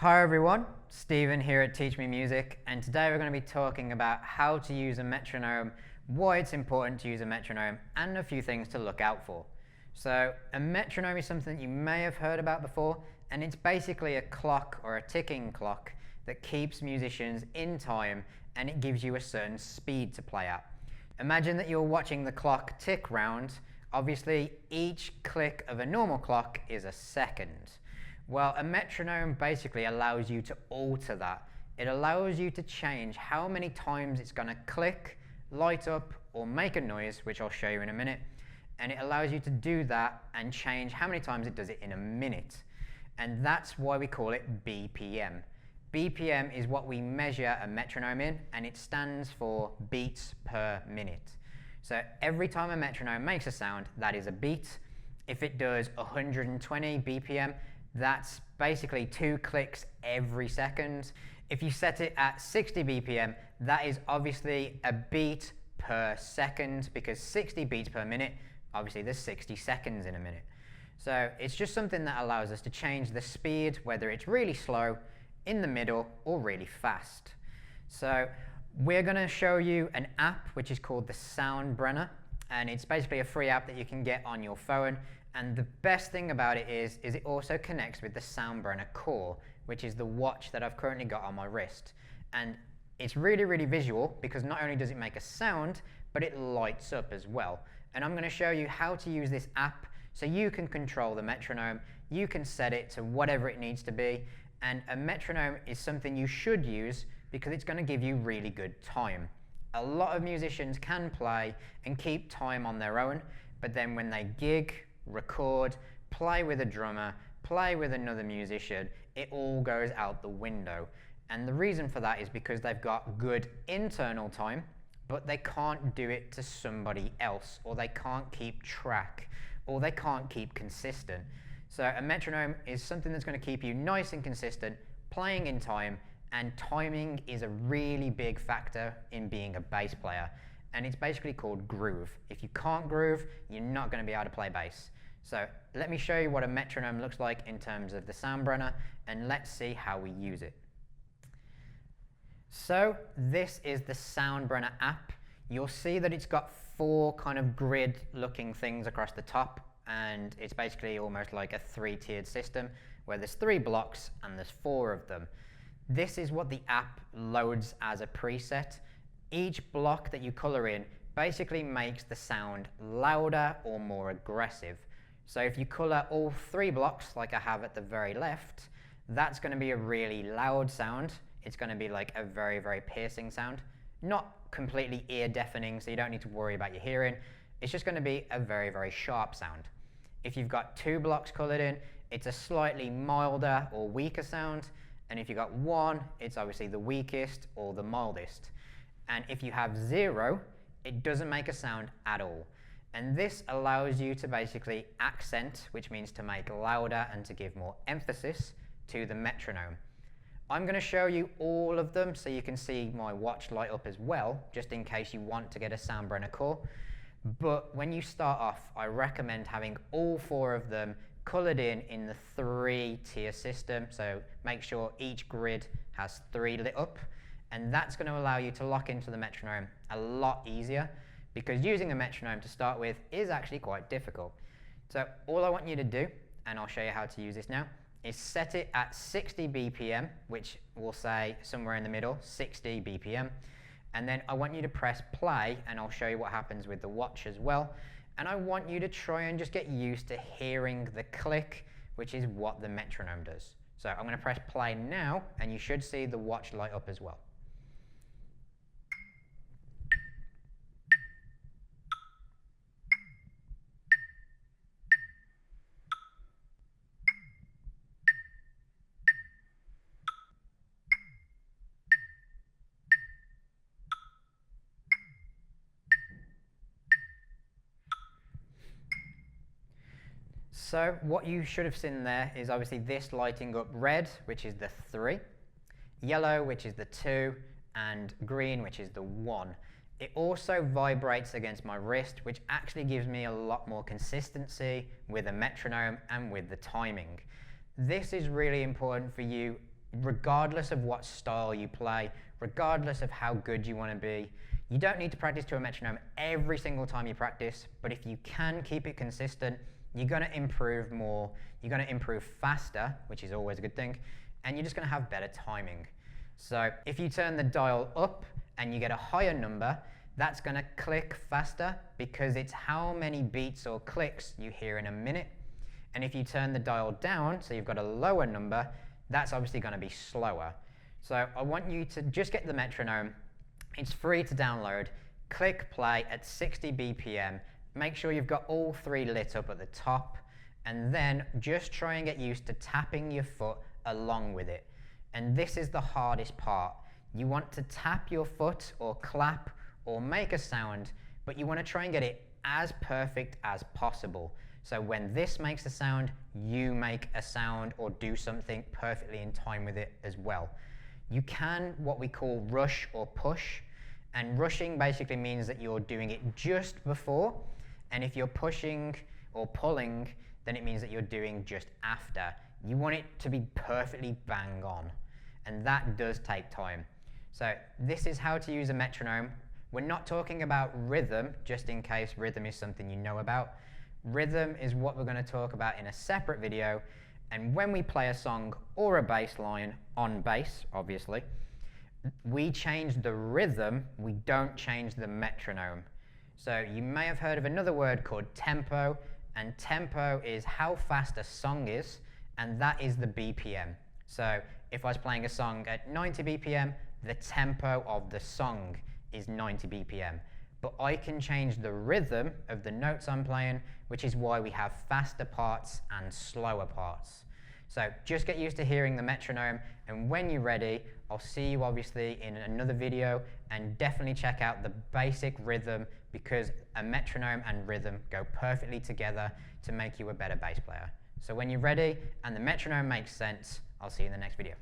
Hi everyone, Stephen here at Teach Me Music, and today we're going to be talking about how to use a metronome, why it's important to use a metronome, and a few things to look out for. So a metronome is something that you may have heard about before, and it's basically a clock or a ticking clock that keeps musicians in time, and it gives you a certain speed to play at. Imagine that you're watching the clock tick round. Obviously each click of a normal clock is a second. Well, a metronome basically allows you to alter that. It allows you to change how many times it's going to click, light up, or make a noise, which I'll show you in a minute. And it allows you to do that and change how many times it does it in a minute. And that's why we call it BPM. BPM is what we measure a metronome in, and it stands for beats per minute. So every time a metronome makes a sound, that is a beat. If it does 120 BPM, that's basically 2 clicks every second. If you set it at 60 BPM, that is obviously a beat per second, because 60 beats per minute, obviously there's 60 seconds in a minute. So it's just something that allows us to change the speed, whether it's really slow, in the middle, or really fast. So we're going to show you an app which is called the Soundbrenner, and it's basically a free app that you can get on your phone. And the best thing about it is it also connects with the Soundbrenner Core, which is the watch that I've currently got on my wrist. And it's really, really visual, because not only does it make a sound, but it lights up as well. And I'm going to show you how to use this app so you can control the metronome. You can set it to whatever it needs to be. And a metronome is something you should use because it's going to give you really good time. A lot of musicians can play and keep time on their own, but then when they gig, record, play with a drummer, play with another musician, it all goes out the window. And the reason for that is because they've got good internal time, but they can't do it to somebody else, or they can't keep track, or they can't keep consistent. So a metronome is something that's going to keep you nice and consistent, playing in time, and timing is a really big factor in being a bass player. And it's basically called groove. If you can't groove, you're not going to be able to play bass. So let me show you what a metronome looks like in terms of the Soundbrenner, and let's see how we use it. So this is the Soundbrenner app. You'll see that it's got 4 kind of grid looking things across the top, and it's basically almost like a 3-tiered system where there's 3 blocks and there's 4 of them. This is what the app loads as a preset. Each block that you color in basically makes the sound louder or more aggressive. So if you color all 3 blocks like I have at the very left, that's going to be a really loud sound. It's going to be like a very, very piercing sound. Not completely ear deafening, so you don't need to worry about your hearing. It's just going to be a very, very sharp sound. If you've got 2 blocks colored in, it's a slightly milder or weaker sound. And if you've got 1, it's obviously the weakest or the mildest. And if you have 0, it doesn't make a sound at all. And this allows you to basically accent, which means to make louder and to give more emphasis to the metronome. I'm going to show you all of them so you can see my watch light up as well, just in case you want to get a Soundbrenner Core. But when you start off, I recommend having all 4 of them colored in the 3-tier system. So make sure each grid has 3 lit up. And that's going to allow you to lock into the metronome a lot easier, because using a metronome to start with is actually quite difficult. So all I want you to do, and I'll show you how to use this now, is set it at 60 BPM, which we'll say somewhere in the middle, 60 BPM. And then I want you to press play, and I'll show you what happens with the watch as well. And I want you to try and just get used to hearing the click, which is what the metronome does. So I'm going to press play now, and you should see the watch light up as well. So what you should have seen there is obviously this lighting up red, which is the 3, yellow, which is the 2, and green, which is the 1. It also vibrates against my wrist, which actually gives me a lot more consistency with a metronome and with the timing. This is really important for you regardless of what style you play, regardless of how good you want to be. You don't need to practice to a metronome every single time you practice, but if you can keep it consistent, you're going to improve more, you're going to improve faster, which is always a good thing, and you're just going to have better timing. So if you turn the dial up and you get a higher number, that's going to click faster because it's how many beats or clicks you hear in a minute. And if you turn the dial down, so you've got a lower number, that's obviously going to be slower. So I want you to just get the metronome. It's free to download. Click play at 60 BPM. Make sure you've got all three lit up at the top, and then just try and get used to tapping your foot along with it. And this is the hardest part. You want to tap your foot or clap or make a sound, but you want to try and get it as perfect as possible. So when this makes a sound, you make a sound or do something perfectly in time with it as well. You can what we call rush or push, and rushing basically means that you're doing it just before, and if you're pushing or pulling, then it means that you're doing just after. You want it to be perfectly bang on, and that does take time. So this is how to use a metronome. We're not talking about rhythm, just in case rhythm is something you know about. Rhythm is what we're going to talk about in a separate video, and when we play a song or a bass line on bass, obviously, we change the rhythm, we don't change the metronome. So you may have heard of another word called tempo, and tempo is how fast a song is, and that is the BPM. So if I was playing a song at 90 BPM, the tempo of the song is 90 BPM. But I can change the rhythm of the notes I'm playing, which is why we have faster parts and slower parts. So just get used to hearing the metronome, and when you're ready, I'll see you obviously in another video, and definitely check out the basic rhythm, because a metronome and rhythm go perfectly together to make you a better bass player. So when you're ready and the metronome makes sense, I'll see you in the next video.